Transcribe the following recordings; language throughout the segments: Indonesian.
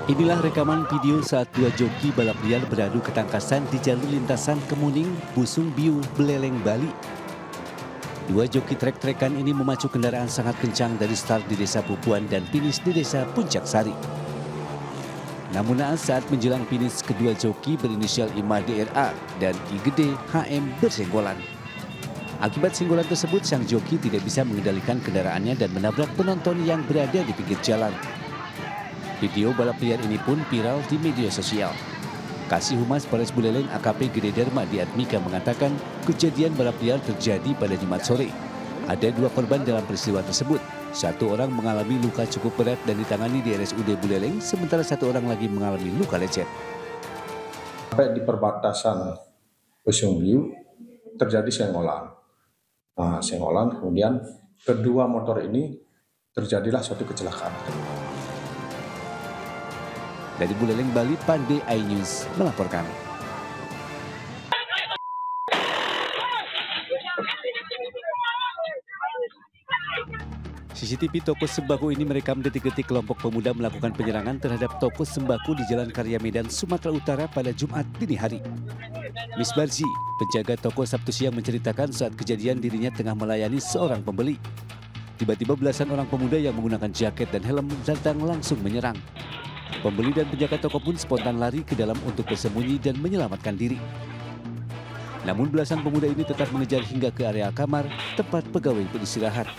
Inilah rekaman video saat dua joki balap liar beradu ketangkasan di jalur lintasan Kemuning, Busung Biu, Beleleng, Bali. Dua joki trek-trekan ini memacu kendaraan sangat kencang dari start di Desa Pupuan dan finish di Desa Puncak Sari. Namun naas saat menjelang finish, kedua joki berinisial IMA DRA dan I Gede HM bersenggolan. Akibat senggolan tersebut, sang joki tidak bisa mengendalikan kendaraannya dan menabrak penonton yang berada di pinggir jalan. Video balap liar ini pun viral di media sosial. Kasih Humas Polres Buleleng AKP Gede Dharma Diatmika mengatakan kejadian balap liar terjadi pada Jumat sore. Ada dua korban dalam peristiwa tersebut. Satu orang mengalami luka cukup berat dan ditangani di RSUD Buleleng, sementara satu orang lagi mengalami luka lecet. Sampai di perbatasan Busung Biu terjadi senggolan. Senggolan, kemudian kedua motor ini terjadilah suatu kecelakaan. Dari Buleleng, Bali, Pande iNews melaporkan. CCTV toko sembako ini merekam detik-detik kelompok pemuda melakukan penyerangan terhadap toko sembako di Jalan Karya Medan, Sumatera Utara pada Jumat dini hari. Miss Barzi, penjaga toko Sabtu siang menceritakan saat kejadian dirinya tengah melayani seorang pembeli. Tiba-tiba belasan orang pemuda yang menggunakan jaket dan helm datang langsung menyerang. Pembeli dan penjaga toko pun spontan lari ke dalam untuk bersembunyi dan menyelamatkan diri. Namun belasan pemuda ini tetap mengejar hingga ke area kamar tempat pegawai beristirahat.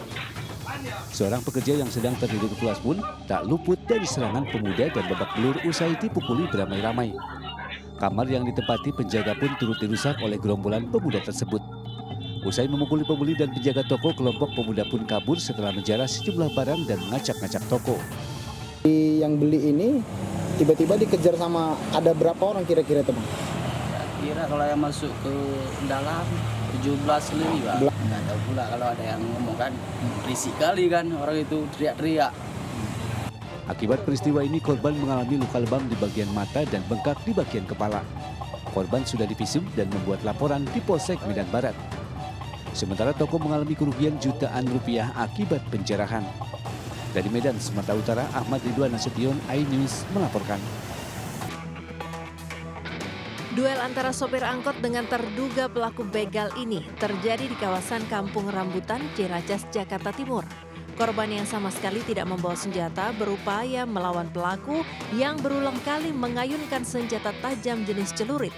Seorang pekerja yang sedang tertidur pulas pun tak luput dari serangan pemuda dan babak belur usai dipukuli beramai-ramai. Kamar yang ditempati penjaga pun turut dirusak oleh gerombolan pemuda tersebut. Usai memukuli pembeli dan penjaga toko, kelompok pemuda pun kabur setelah menjarah sejumlah barang dan mengacak-ngacak toko. Yang beli ini tiba-tiba dikejar sama ada berapa orang kira-kira teman? Kira kalau yang masuk ke dalam 17 lebih, Pak. Nggak tahu pula kalau ada yang ngomong kan, berisik kali kan orang itu teriak-teriak. Akibat peristiwa ini, korban mengalami luka lebam di bagian mata dan bengkak di bagian kepala. Korban sudah divisum dan membuat laporan di Polsek Medan Barat. Sementara toko mengalami kerugian jutaan rupiah akibat penjarahan. Dari Medan, Sumatera Utara, Ahmad Ridwan Nasution, iNews melaporkan. Duel antara sopir angkot dengan terduga pelaku begal ini terjadi di kawasan Kampung Rambutan, Ciracas, Jakarta Timur. Korban yang sama sekali tidak membawa senjata berupaya melawan pelaku yang berulang kali mengayunkan senjata tajam jenis celurit.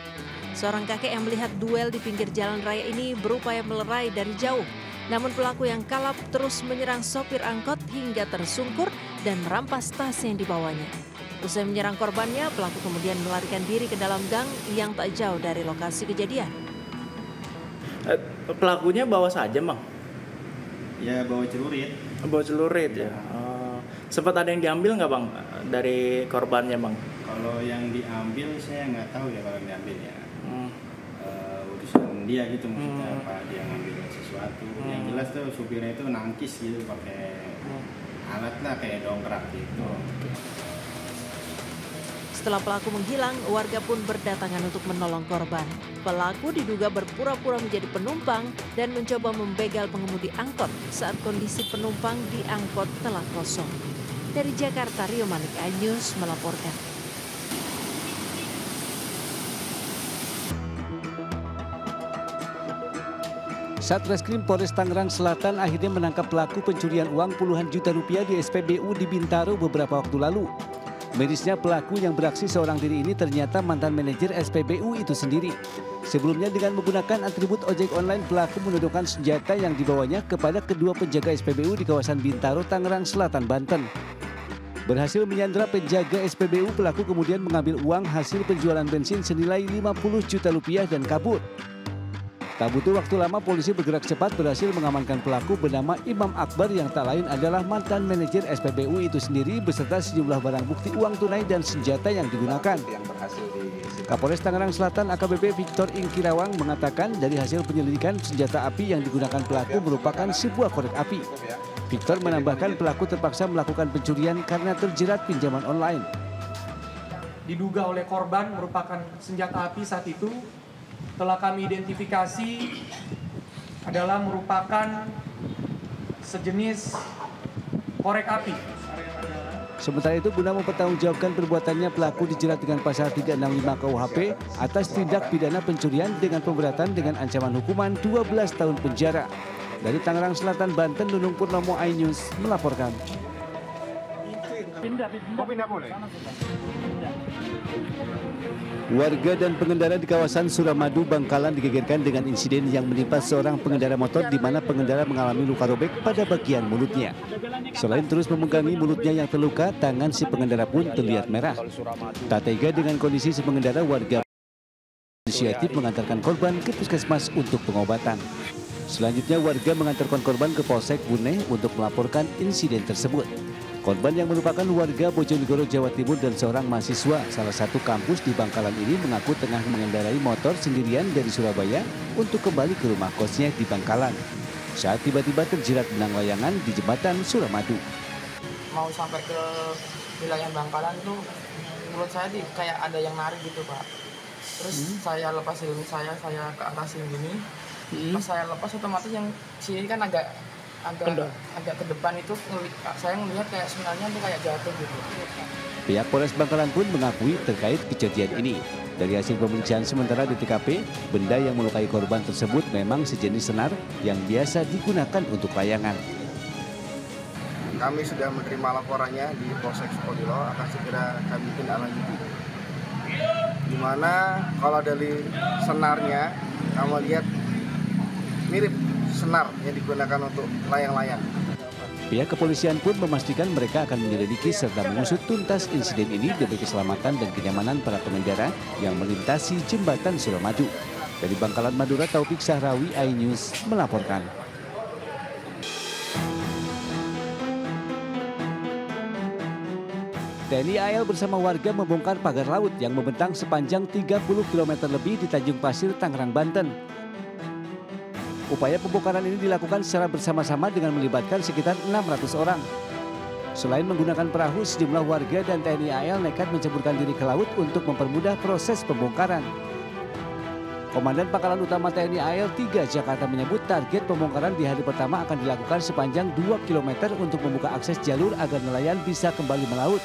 Seorang kakek yang melihat duel di pinggir jalan raya ini berupaya melerai dari jauh. Namun pelaku yang kalap terus menyerang sopir angkot hingga tersungkur dan merampas tas yang dibawanya. Usai menyerang korbannya, pelaku kemudian melarikan diri ke dalam gang yang tak jauh dari lokasi kejadian. Pelakunya bawa saja, Bang? Ya, bawa celurit. Bawa celurit ya. Sempat ada yang diambil nggak, Bang, dari korbannya, Bang? Kalau yang diambil saya nggak tahu ya kalau yang diambil ya. Urusan dia gitu maksudnya apa dia ngambil sesuatu. Yang jelas tuh supirnya itu nangkis gitu pakai alat lah kayak dongkrak gitu. Setelah pelaku menghilang, warga pun berdatangan untuk menolong korban. Pelaku diduga berpura-pura menjadi penumpang dan mencoba membegal pengemudi angkot saat kondisi penumpang di angkot telah kosong. Dari Jakarta, Rio Manik, iNews melaporkan. Satreskrim Polres Tangerang Selatan akhirnya menangkap pelaku pencurian uang puluhan juta rupiah di SPBU di Bintaro beberapa waktu lalu. Medisnya pelaku yang beraksi seorang diri ini ternyata mantan manajer SPBU itu sendiri. Sebelumnya dengan menggunakan atribut ojek online, pelaku menodongkan senjata yang dibawanya kepada kedua penjaga SPBU di kawasan Bintaro, Tangerang Selatan, Banten. Berhasil menyandra penjaga SPBU, pelaku kemudian mengambil uang hasil penjualan bensin senilai 50 juta rupiah dan kabur. Tak butuh waktu lama, polisi bergerak cepat berhasil mengamankan pelaku bernama Imam Akbar yang tak lain adalah mantan manajer SPBU itu sendiri beserta sejumlah barang bukti uang tunai dan senjata yang digunakan. Kapolres Tangerang Selatan AKBP Victor Ingkirawang mengatakan dari hasil penyelidikan senjata api yang digunakan pelaku merupakan sebuah korek api. Victor menambahkan pelaku terpaksa melakukan pencurian karena terjerat pinjaman online. Diduga oleh korban merupakan senjata api saat itu telah kami identifikasi adalah merupakan sejenis korek api Sementara itu, guna mempertanggungjawabkan perbuatannya, pelaku dijerat dengan pasal 365 KUHP atas tindak pidana pencurian dengan pemberatan dengan ancaman hukuman 12 tahun penjara. Dari Tangerang Selatan, Banten, Nunung Purnomo, iNews melaporkan. Warga dan pengendara di kawasan Suramadu, Bangkalan digegerkan dengan insiden yang menimpa seorang pengendara motor di mana pengendara mengalami luka robek pada bagian mulutnya. Selain terus memegangi mulutnya yang terluka, tangan si pengendara pun terlihat merah. Tak tega dengan kondisi si pengendara, warga inisiatif mengantarkan korban ke puskesmas untuk pengobatan. Selanjutnya, warga mengantarkan korban ke Polsek Bune untuk melaporkan insiden tersebut. Korban yang merupakan warga Bojonegoro, Jawa Timur dan seorang mahasiswa salah satu kampus di Bangkalan ini mengaku tengah mengendarai motor sendirian dari Surabaya untuk kembali ke rumah kosnya di Bangkalan saat tiba-tiba terjerat benang layangan di jembatan Suramadu. Mau sampai ke wilayah Bangkalan tuh menurut saya kayak ada yang narik gitu, Pak. Terus saya lepas helm saya ke atas gini. Pas saya lepas otomatis yang sini kan agak ke depan itu saya melihat kayak sebenarnya itu kayak jatuh gitu. Pihak Polres Bangkalan pun mengakui terkait kejadian ini. Dari hasil pemeriksaan sementara di TKP, benda yang melukai korban tersebut memang sejenis senar yang biasa digunakan untuk layangan. Kami sudah menerima laporannya di Polsek Sukolilo, akan segera kami tindak lanjuti. Dimana kalau dari senarnya, kamu lihat mirip senar yang digunakan untuk layang-layang. Pihak kepolisian pun memastikan mereka akan menyelidiki serta mengusut tuntas insiden ini demi keselamatan dan kenyamanan para pengendara yang melintasi jembatan Suramadu. Dari Bangkalan, Madura, Taufik Sahrawi, iNews melaporkan. TNI AL bersama warga membongkar pagar laut yang membentang sepanjang 30 km lebih di Tanjung Pasir, Tangerang, Banten. Upaya pembongkaran ini dilakukan secara bersama-sama dengan melibatkan sekitar 600 orang. Selain menggunakan perahu, sejumlah warga dan TNI AL nekat menceburkan diri ke laut untuk mempermudah proses pembongkaran. Komandan Pangkalan Utama TNI AL 3 Jakarta menyebut target pembongkaran di hari pertama akan dilakukan sepanjang 2 km untuk membuka akses jalur agar nelayan bisa kembali melaut.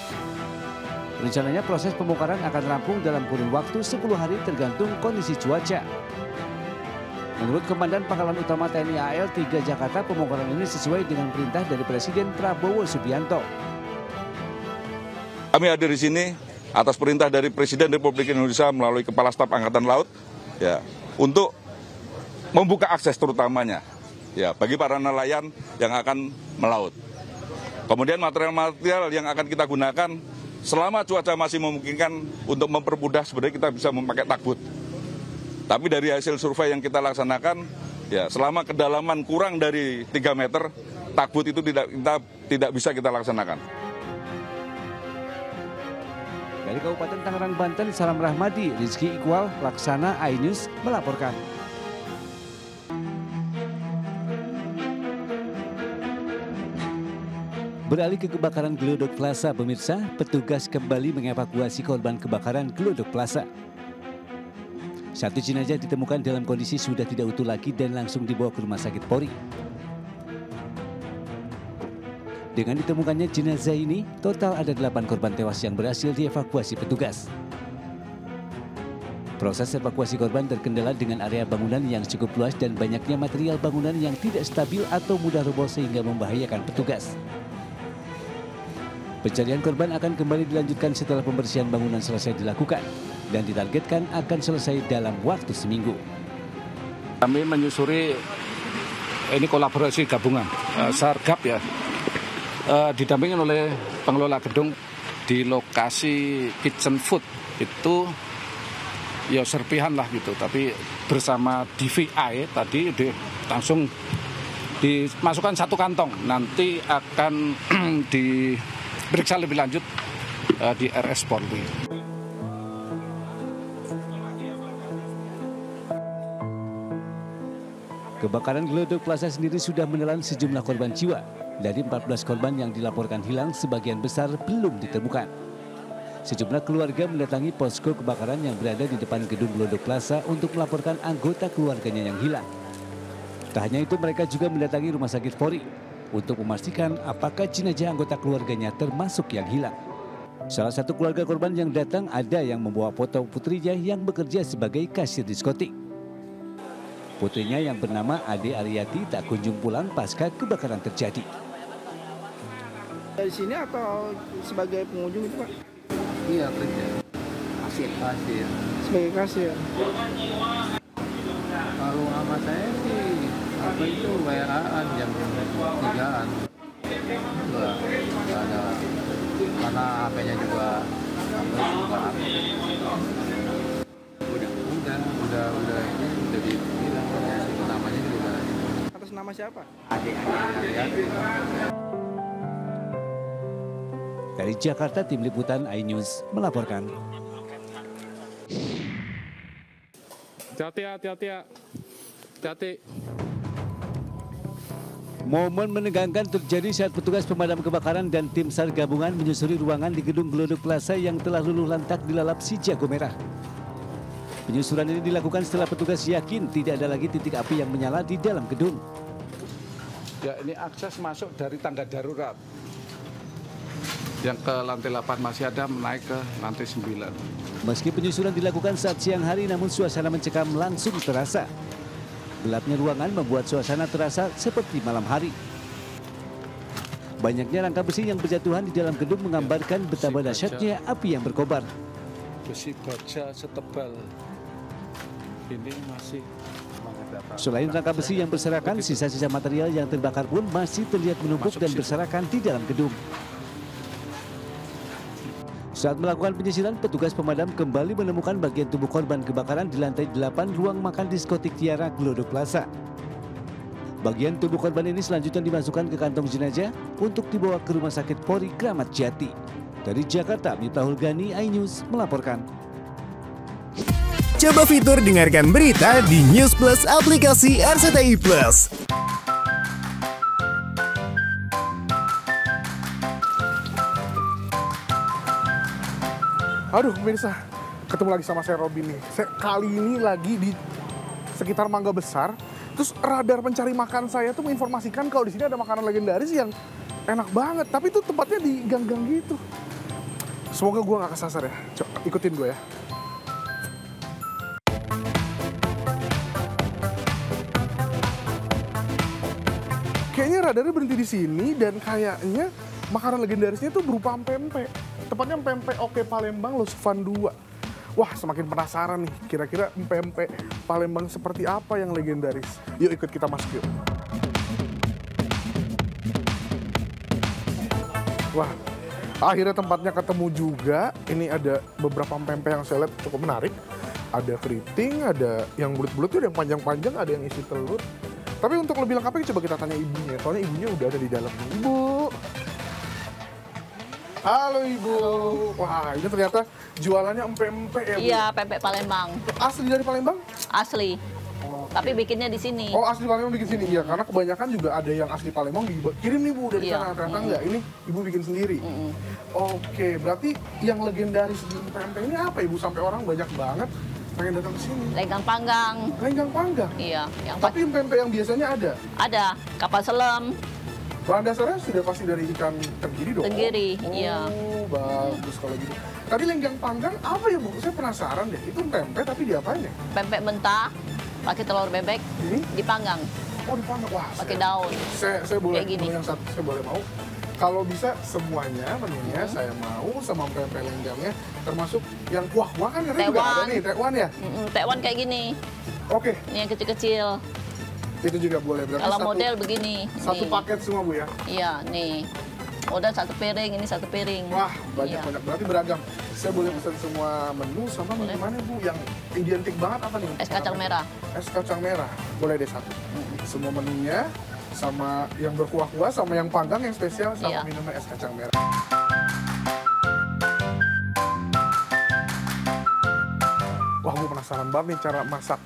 Rencananya proses pembongkaran akan rampung dalam kurun waktu 10 hari tergantung kondisi cuaca. Menurut Komandan Pangkalan Utama TNI AL 3 Jakarta, pembongkaran ini sesuai dengan perintah dari Presiden Prabowo Subianto. Kami hadir di sini atas perintah dari Presiden Republik Indonesia melalui Kepala Staf Angkatan Laut, ya, untuk membuka akses terutamanya, ya, bagi para nelayan yang akan melaut. Kemudian material-material yang akan kita gunakan selama cuaca masih memungkinkan untuk mempermudah, sebenarnya kita bisa memakai takbut. Tapi dari hasil survei yang kita laksanakan, ya, selama kedalaman kurang dari 3 meter, takbut itu tidak bisa kita laksanakan. Dari Kabupaten Tangerang, Banten, Salam Rahmadi, Rizky Iqbal, Laksana, iNews melaporkan. Beralih ke kebakaran Glodok Plaza, pemirsa, petugas kembali mengevakuasi korban kebakaran Glodok Plaza. Satu jenazah ditemukan dalam kondisi sudah tidak utuh lagi dan langsung dibawa ke rumah sakit Polri. Dengan ditemukannya jenazah ini, total ada 8 korban tewas yang berhasil dievakuasi petugas. Proses evakuasi korban terkendala dengan area bangunan yang cukup luas dan banyaknya material bangunan yang tidak stabil atau mudah roboh sehingga membahayakan petugas. Pencarian korban akan kembali dilanjutkan setelah pembersihan bangunan selesai dilakukan dan ditargetkan akan selesai dalam waktu seminggu. Kami menyusuri ini kolaborasi gabungan Sargab, ya, didampingin oleh pengelola gedung di lokasi kitchen food itu, ya, serpihan lah gitu, tapi bersama DVI tadi langsung dimasukkan 1 kantong, nanti akan diperiksa lebih lanjut di RS Polri. Kebakaran Glodok Plaza sendiri sudah menelan sejumlah korban jiwa. Dari 14 korban yang dilaporkan hilang, sebagian besar belum ditemukan. Sejumlah keluarga mendatangi posko kebakaran yang berada di depan gedung Glodok Plaza untuk melaporkan anggota keluarganya yang hilang. Tak hanya itu, mereka juga mendatangi rumah sakit Polri. untuk memastikan apakah jenazah anggota keluarganya termasuk yang hilang. Salah satu keluarga korban yang datang ada yang membawa foto putrinya yang bekerja sebagai kasir diskotik. Putrinya yang bernama Ade Aryati tak kunjung pulang pasca kebakaran terjadi. Dari sini atau sebagai pengunjung itu, Pak? Iya, kerja. Kasir. Sebagai kasir. Kalau sama saya sih, apa itu WA-an jam 3-an. Enggak ada. Karena HP-nya juga udah ini udah dibilang itu namanya juga. Atas nama siapa? Ade. Dari Jakarta, Tim Liputan iNews melaporkan. Hati-hati. Momen menegangkan terjadi saat petugas pemadam kebakaran dan tim SAR gabungan menyusuri ruangan di gedung Glodok Plaza yang telah luluh lantak dilalap si jago merah. Penyusuran ini dilakukan setelah petugas yakin tidak ada lagi titik api yang menyala di dalam gedung. Ya, ini akses masuk dari tangga darurat. Yang ke lantai 8 masih ada menaik ke lantai 9. Meski penyusuran dilakukan saat siang hari, namun suasana mencekam langsung terasa. Gelapnya ruangan membuat suasana terasa seperti malam hari. Banyaknya rangka besi yang berjatuhan di dalam gedung menggambarkan betapa dahsyatnya api yang berkobar. Besi baja setebal ini masih. Selain rangka besi yang berserakan, sisa-sisa material yang terbakar pun masih terlihat menumpuk dan berserakan di dalam gedung. Saat melakukan penyisiran, petugas pemadam kembali menemukan bagian tubuh korban kebakaran di lantai 8 ruang makan diskotik Tiara Glodok Plaza. Bagian tubuh korban ini selanjutnya dimasukkan ke kantong jenazah untuk dibawa ke Rumah Sakit Polri Kramat Jati. Dari Jakarta, Miftahul Gani, iNews melaporkan. Coba fitur dengarkan berita di News Plus aplikasi RCTI Plus. Aduh pemirsa, ketemu lagi sama saya Robin nih. Saya kali ini lagi di sekitar Mangga Besar. Terus radar pencari makan saya tuh menginformasikan kalau di sini ada makanan legendaris yang enak banget. Tapi itu tempatnya di gang-gang gitu. Semoga gue gak kesasar ya. Coba ikutin gue ya. Kayaknya radarnya berhenti di sini dan kayaknya makanan legendarisnya tuh berupa pempek. Tepatnya pempek Oke Palembang Losevan 2. Wah, semakin penasaran nih. Kira-kira pempek Palembang seperti apa yang legendaris? Yuk ikut kita masuk yuk. Wah, akhirnya tempatnya ketemu juga. Ini ada beberapa pempek yang saya lihat cukup menarik. Ada keriting, ada yang bulat-bulat, ada yang panjang-panjang, ada yang isi telur. Tapi untuk lebih lengkapnya coba kita tanya ibunya. Soalnya ibunya udah ada di dalam. Ibu. Halo Ibu. Halo. Wah, ini ternyata jualannya empek-empek ya Bu? Iya, pempek Palembang. Asli dari Palembang? Asli. Tapi bikinnya di sini. Oh, asli Palembang bikin sini. Iya, karena kebanyakan juga ada yang asli Palembang kirim nih Bu dari sana. Ternyata enggak. Ini Ibu bikin sendiri. Oke, berarti yang legendaris di pempek ini apa Ibu? Sampai orang banyak banget pengen datang ke sini. Lenggang panggang. Lenggang panggang? Iya. Tapi pempek yang biasanya ada? Ada. Kapal selam. Bahan dasarnya sudah pasti dari ikan tenggiri dong? Tenggiri, iya. Oh, bagus kalau gitu. Tadi lenggang panggang apa ya Bu? Saya penasaran deh. Itu pempek tapi diapain ya? Pempek mentah, pakai telur bebek, dipanggang. Oh, dipanggang. Wah, pakai daun. Saya boleh kayak gini. yang satu, saya boleh mau. Kalau bisa semuanya menunya saya mau sama pempek lenggangnya, termasuk yang kuah-kuah kan katanya juga ada nih, tekwan ya? Tekwan kayak gini. Oke. Ini yang kecil-kecil. Itu juga boleh. Berarti kalau model begini. Satu paket semua Bu ya? Iya, nih. Model satu piring, ini satu piring. Wah, banyak-banyak. Berarti beragam. Saya boleh pesan semua menu sama menu mana Bu? Yang identik banget apa nih? Es kacang merah. Es kacang merah. Boleh deh satu. Semua menunya, sama yang berkuah-kuah, sama yang panggang, yang spesial, sama minumnya es kacang merah. Wah, gue penasaran banget nih cara masak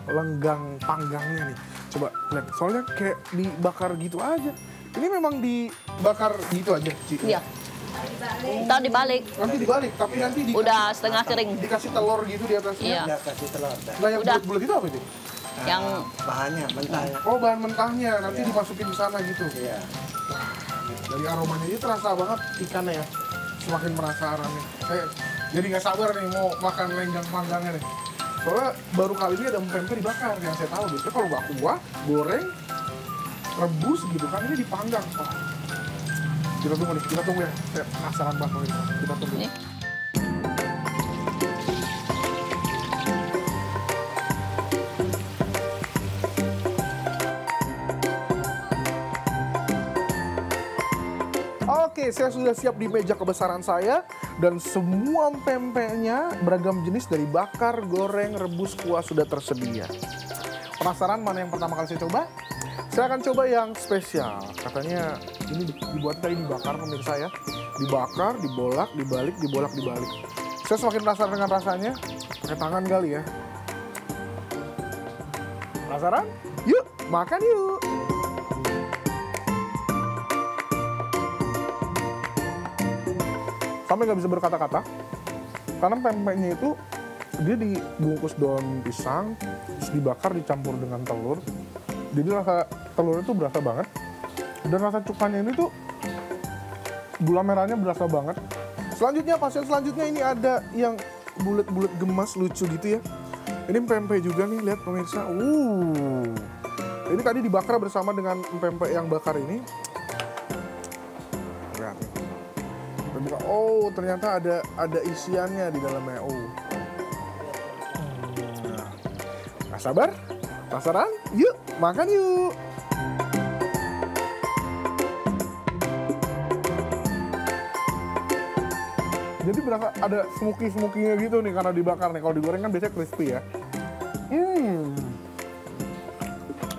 lenggang panggangnya nih. Coba lihat, soalnya kayak dibakar gitu aja. Ini memang dibakar gitu aja, Ci? Iya. Ntar dibalik. Nanti dibalik, tapi nanti udah setengah kering. Dikasih telur gitu di atasnya? Iya. Nah, yang bulat-bulat itu apa itu? Yang bahannya, mentahnya. Oh, bahan mentahnya nanti dimasukin ke sana gitu. Iya. Dari aromanya itu terasa banget ikannya ya. Semakin merasa aromanya. Jadi nggak sabar nih mau makan lenggang panggangnya nih. Soalnya baru kali ini ada pempek dibakar yang saya tahu. Biasanya kalau nggak kuah, goreng, rebus gitu kan, ini dipanggang. Wah. Kita tunggu ya. Saya penasaran banget ini. Kita tunggu. Oke, saya sudah siap di meja kebesaran saya dan semua pempeknya beragam jenis dari bakar, goreng, rebus, kuah sudah tersedia. Penasaran mana yang pertama kali saya coba? Saya akan coba yang spesial. Katanya ini dibuat tadi dibakar pemirsa ya. Dibakar, dibolak, dibalik, dibolak, dibalik. Saya semakin penasaran dengan rasanya. Pakai tangan kali ya. Penasaran? Yuk, makan yuk! Sampai nggak bisa berkata-kata, karena pempeknya itu dia dibungkus daun pisang, terus dibakar dicampur dengan telur. Jadi rasa telurnya itu berasa banget, dan rasa cukanya ini tuh gula merahnya berasa banget. Selanjutnya pasien selanjutnya ini ada yang bulat-bulat gemas lucu gitu ya. Ini pempek juga nih, lihat pemirsa. Ini tadi dibakar bersama dengan pempek yang bakar ini. Lihat. Oh, ternyata ada isiannya di dalamnya. Nggak sabar? Penasaran? Yuk, makan yuk! Jadi berasa ada smoky-smoky-nya gitu nih karena dibakar nih. Kalau digoreng kan biasanya crispy ya.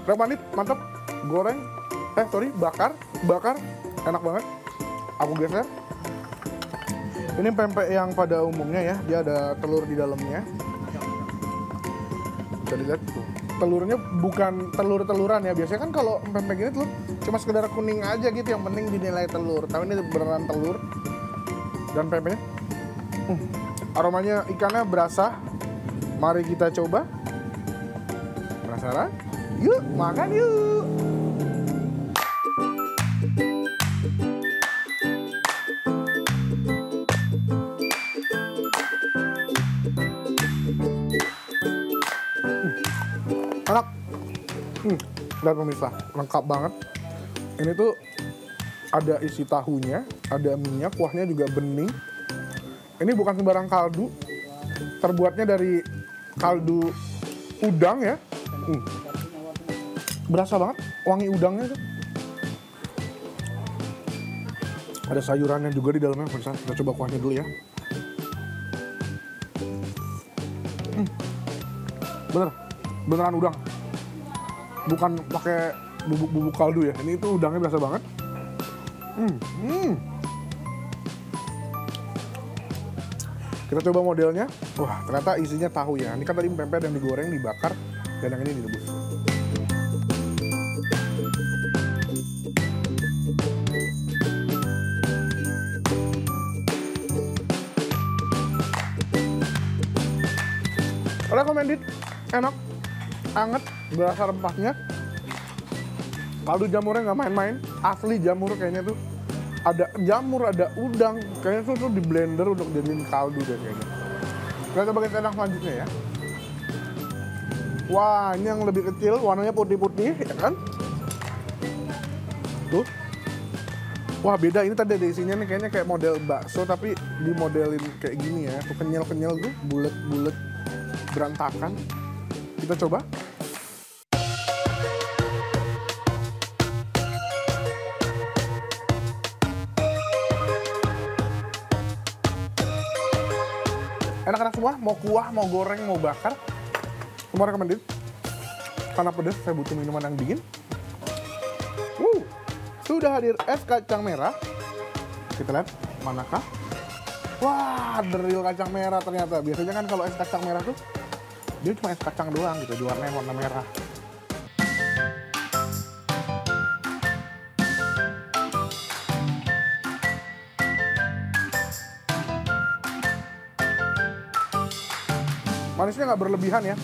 Manit, mantap. Goreng, bakar, enak banget. Aku geser. Ini pempek yang pada umumnya ya, dia ada telur di dalamnya. Bisa dilihat tuh. Telurnya bukan telur-teluran ya. Biasanya kan kalau pempek ini telur cuma sekedar kuning aja gitu, yang penting dinilai telur. Tapi ini beneran telur. Dan pempeknya aromanya ikannya berasa. Mari kita coba. Penasaran? Yuk, makan yuk! Enak. Lihat pemirsa, lengkap banget. Ini tuh ada isi tahunya, ada minyak, kuahnya juga bening. Ini bukan sembarang kaldu, terbuatnya dari kaldu udang ya. Berasa banget wangi udangnya tuh. Ada sayurannya juga di dalamnya, pemirsa. Kita coba kuahnya dulu ya. Beneran udang, bukan pakai bubuk kaldu ya. Ini tuh udangnya berasa banget. Kita coba modelnya. Wah, ternyata isinya tahu ya. Ini kan tadi pempek yang digoreng, dibakar, dan yang ini direbus. Recommended, enak, anget, berasa rempahnya. Kaldu jamurnya nggak main-main, asli jamur kayaknya tuh. Ada jamur, ada udang, kayaknya tuh di blender untuk jadiin kaldu deh kayaknya. Kita coba enak selanjutnya ya. Wah, ini yang lebih kecil, warnanya putih-putih, ya kan? Tuh. Wah, beda, ini tadi ada isinya nih, kayaknya kayak model bakso, tapi dimodelin kayak gini ya. Tuh kenyal-kenyal tuh, bulet-bulet, berantakan. Kita coba. Enak-enak semua, mau kuah, mau goreng, mau bakar. Semua recommended. Karena pedas, saya butuh minuman yang dingin. Sudah hadir es kacang merah. Kita lihat, manakah? Wah, deril kacang merah ternyata. Biasanya kan kalau es kacang merah tuh, dia cuma es kacang doang gitu, warnanya warna merah. Manisnya nggak berlebihan ya,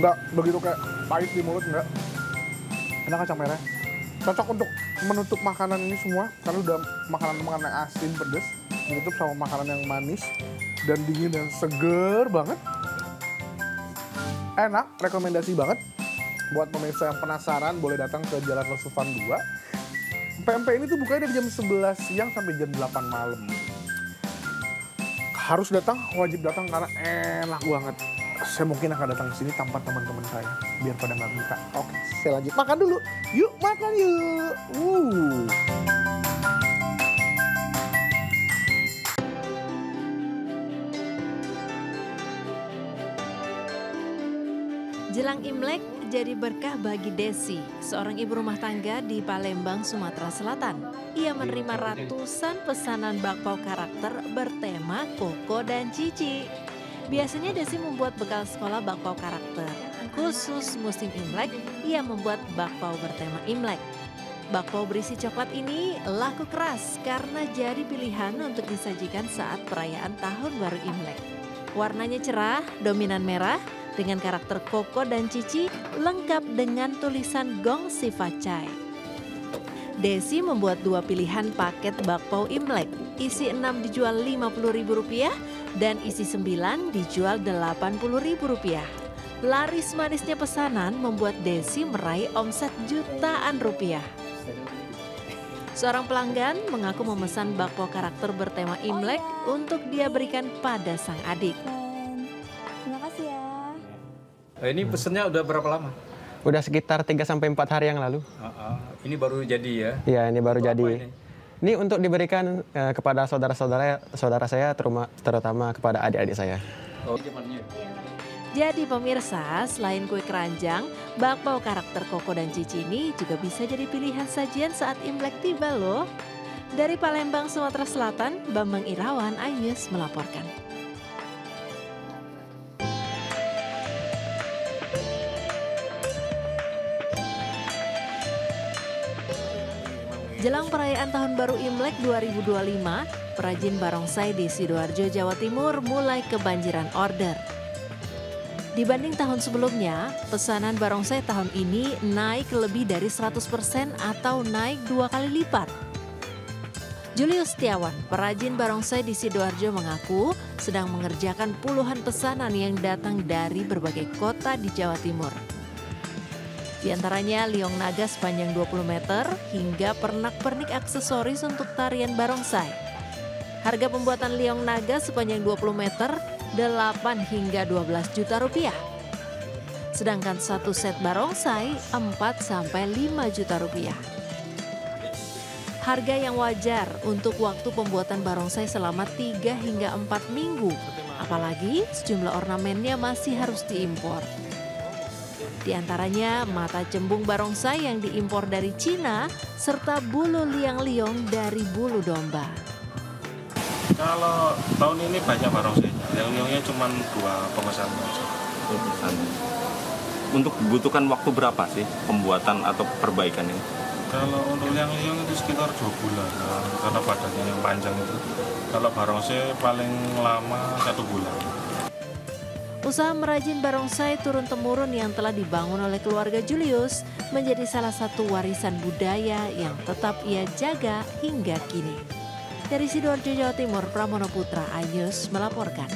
nggak begitu kayak pahit di mulut enggak. Enak kacang merah. Cocok untuk menutup makanan ini semua karena udah makanan-makanan yang asin pedes ditutup sama makanan yang manis dan dingin dan seger banget. Enak, rekomendasi banget. Buat pemirsa yang penasaran boleh datang ke Jalan Lesupan 2. PMP ini tuh bukanya dari jam 11 siang sampai jam 8 malam. Harus datang, wajib datang karena enak banget. Saya mungkin akan datang ke sini tanpa teman-teman saya biar pada nggak buka. Oke, saya lanjut makan dulu. Yuk makan yuk. Jelang Imlek jadi berkah bagi Desi, seorang ibu rumah tangga di Palembang, Sumatera Selatan. Ia menerima ratusan pesanan bakpao karakter bertema Koko dan Cici. Biasanya Desi membuat bekal sekolah bakpao karakter. Khusus musim Imlek, ia membuat bakpao bertema Imlek. Bakpao berisi coklat ini laku keras karena jadi pilihan untuk disajikan saat perayaan Tahun Baru Imlek. Warnanya cerah, dominan merah, dengan karakter Koko dan Cici lengkap dengan tulisan Gong Si Facai. Desi membuat 2 pilihan paket bakpao Imlek. Isi 6 dijual Rp50.000 dan isi 9 dijual Rp80.000. Laris manisnya pesanan membuat Desi meraih omset jutaan rupiah. Seorang pelanggan mengaku memesan bakpao karakter bertema Imlek untuk dia berikan pada sang adik. Terima kasih ya. Ini pesennya udah berapa lama? Udah sekitar 3-4 hari yang lalu. Ini baru jadi ya? Iya, ini baru jadi. Ini untuk diberikan kepada saudara saya, terutama kepada adik-adik saya. Jadi pemirsa, selain kue keranjang, bakpao karakter Koko dan Cici ini juga bisa jadi pilihan sajian saat Imlek tiba loh. Dari Palembang, Sumatera Selatan, Bambang Irawan, iNews melaporkan. Jelang perayaan Tahun Baru Imlek 2025, perajin barongsai di Sidoarjo, Jawa Timur mulai kebanjiran order. Dibanding tahun sebelumnya, pesanan barongsai tahun ini naik lebih dari 100% atau naik 2 kali lipat. Julius Setiawan, perajin barongsai di Sidoarjo mengaku sedang mengerjakan puluhan pesanan yang datang dari berbagai kota di Jawa Timur. Di antaranya liong naga sepanjang 20 meter hingga pernak-pernik aksesoris untuk tarian barongsai. Harga pembuatan liong naga sepanjang 20 meter 8 hingga 12 juta rupiah. Sedangkan satu set barongsai 4-5 juta rupiah. Harga yang wajar untuk waktu pembuatan barongsai selama 3 hingga 4 minggu. Apalagi sejumlah ornamennya masih harus diimpor. Di antaranya mata cembung barongsai yang diimpor dari Cina, serta bulu liang-liong dari bulu domba. Kalau tahun ini banyak barongsai, liang-liongnya cuma 2 pemesan saja. Untuk dibutuhkan waktu berapa sih pembuatan atau perbaikan ini? Kalau untuk liang-liong itu sekitar 2 bulan, karena badannya yang panjang itu. Kalau barongsai paling lama 1 bulan. Usaha merajin barongsai turun-temurun yang telah dibangun oleh keluarga Julius menjadi salah satu warisan budaya yang tetap ia jaga hingga kini. Dari Sidoarjo, Jawa Timur, Pramono Putra, iNews melaporkan.